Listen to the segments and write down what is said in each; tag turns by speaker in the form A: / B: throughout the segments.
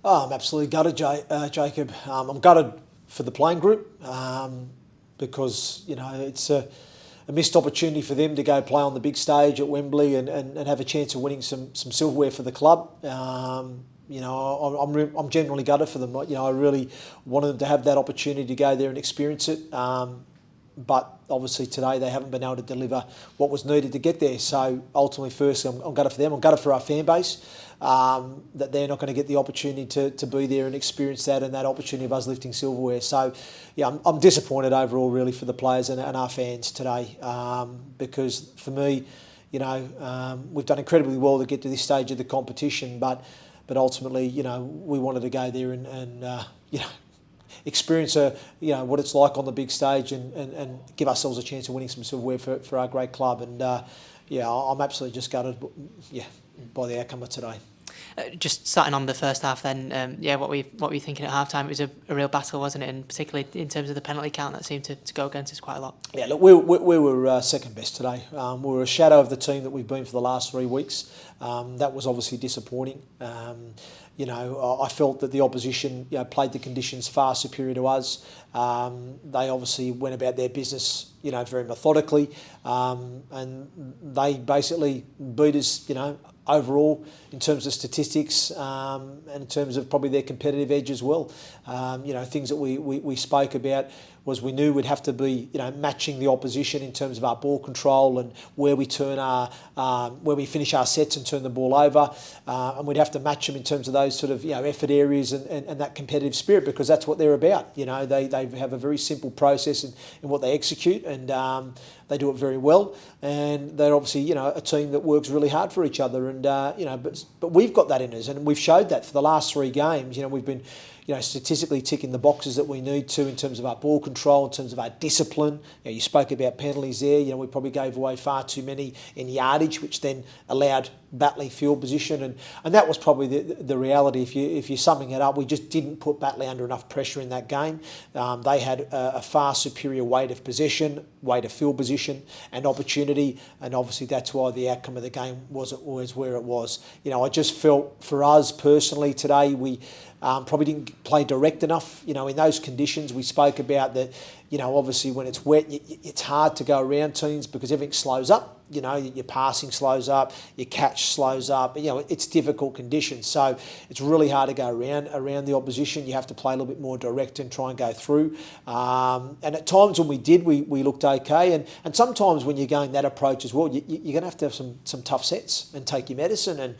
A: Oh, I'm absolutely gutted, Jacob. I'm gutted for the playing group because, it's a missed opportunity for them to go play on the big stage at Wembley and have a chance of winning some silverware for the club. I'm generally gutted for them. I really wanted them to have that opportunity to go there and experience it. But obviously today they haven't been able to deliver what was needed to get there. So ultimately, firstly, I'm gutted for them. I'm gutted for our fan base that they're not going to get the opportunity to be there and experience that and that opportunity of us lifting silverware. So, yeah, I'm disappointed overall, really, for the players and our fans today because for me, we've done incredibly well to get to this stage of the competition, but ultimately, we wanted to go there and experience what it's like on the big stage and give ourselves a chance of winning some silverware for our great club. And I'm absolutely just gutted by the outcome of today.
B: Just starting on the first half then, what were you thinking at half time? It was a real battle, wasn't it? And particularly in terms of the penalty count, that seemed to go against us quite a lot. Yeah, look,
A: we were second best today. We were a shadow of the team that we've been for the last 3 weeks. That was obviously disappointing. I felt that the opposition played the conditions far superior to us. They obviously went about their business very methodically, and they basically beat us overall in terms of statistics and in terms of probably their competitive edge as well. Things that we spoke about was we knew we'd have to be matching the opposition in terms of our ball control and where we where we finish our sets and turn the ball over, and we'd have to match them in terms of those sort of effort areas and that competitive spirit, because that's what they're about. They have a very simple process in what they execute, and they do it very well, and they're obviously a team that works really hard for each other, and but we've got that in us, and we've showed that for the last 3 games. We've been statistically ticking the boxes that we need to in terms of our ball control, in terms of our discipline. You spoke about penalties there. We probably gave away far too many in yardage, which then allowed Batley field position, and that was probably the reality. If you're summing it up, we just didn't put Batley under enough pressure in that game. They had a far superior weight of possession, weight of field position and opportunity, and obviously that's why the outcome of the game wasn't always where it was. I just felt for us personally today we probably didn't play direct enough. In those conditions we spoke about that. Obviously when it's wet, it's hard to go around teams because everything slows up. Your passing slows up, your catch slows up. It's difficult conditions, so it's really hard to go around the opposition. You have to play a little bit more direct and try and go through. And at times when we did, we looked okay. And sometimes when you're going that approach as well, you're going to have some tough sets and take your medicine. And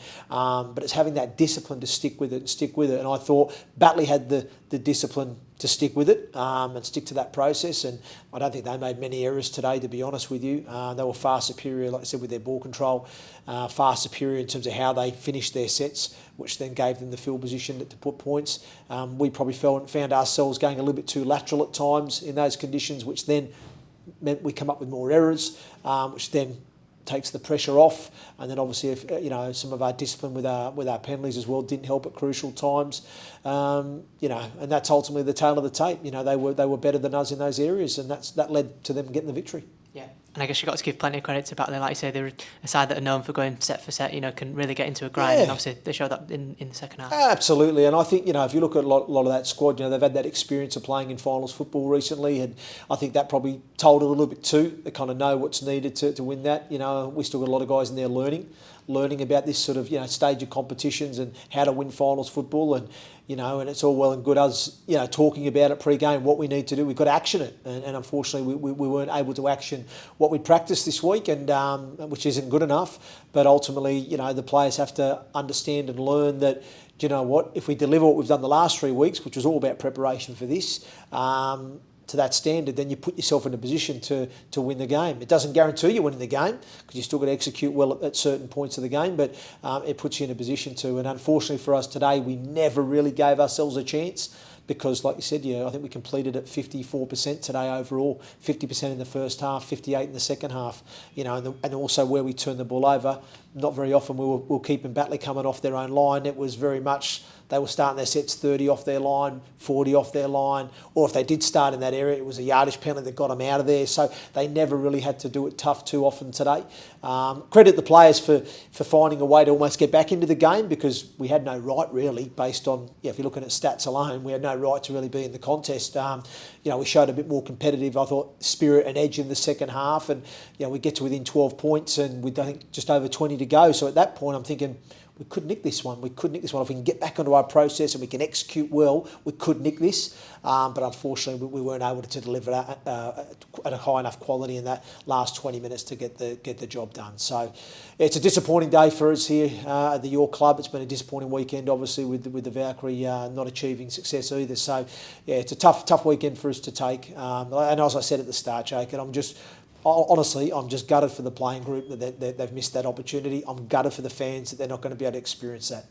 A: but it's having that discipline to stick with it. And I thought Batley had the discipline to stick with it and stick to that process, and I don't think they made many errors today, to be honest with you. They were far superior, like I said, with their ball control, far superior in terms of how they finished their sets, which then gave them the field position to put points. We probably found ourselves going a little bit too lateral at times in those conditions, which then meant we come up with more errors, which then takes the pressure off, and then obviously if some of our discipline with our penalties as well didn't help at crucial times, and that's ultimately the tale of the tape. They were better than us in those areas, and that led to them getting the victory.
B: Yeah, and I guess you've got to give plenty of credit to Batley. Like you say, they're a side that are known for going set for set, can really get into a grind, and obviously they showed that in the second half.
A: Absolutely, and I think, if you look at a lot of that squad, they've had that experience of playing in finals football recently, and I think that probably told it a little bit too. They kind of know what's needed to win that. We still got a lot of guys in there learning about this sort of stage of competitions and how to win finals football, and and it's all well and good us talking about it pre-game. What we need to do, we've got to action it, and unfortunately we weren't able to action what we practiced this week, and which isn't good enough. But ultimately, the players have to understand and learn that, if we deliver what we've done the last 3 weeks, which was all about preparation for this, to that standard, then you put yourself in a position to win the game. It doesn't guarantee you winning the game, because you still got to execute well at certain points of the game, but it puts you in a position to. And unfortunately for us today, we never really gave ourselves a chance, because, like you said, I think we completed at 54% today overall, 50% in the first half, 58% in the second half. And also where we turned the ball over, not very often we were keeping Batley coming off their own line. It was very much they were starting their sets 30 off their line, 40 off their line, or if they did start in that area, it was a yardage penalty that got them out of there. So they never really had to do it tough too often today. Credit the players for finding a way to almost get back into the game, because we had no right really, based on, if you're looking at stats alone, we had no right to really be in the contest. We showed a bit more competitive, I thought, spirit and edge in the second half, and we get to within 12 points and we think just over 20 to go. So at that point I'm thinking, we could nick this one. If we can get back onto our process and we can execute well, we could nick this. But unfortunately, we weren't able to deliver that at a high enough quality in that last 20 minutes to get the job done. So it's a disappointing day for us here at the York Club. It's been a disappointing weekend, obviously, with the Valkyrie not achieving success either. So it's a tough weekend for us to take. And as I said at the start, Jake, and I'm just gutted for the playing group that they've missed that opportunity. I'm gutted for the fans that they're not going to be able to experience that.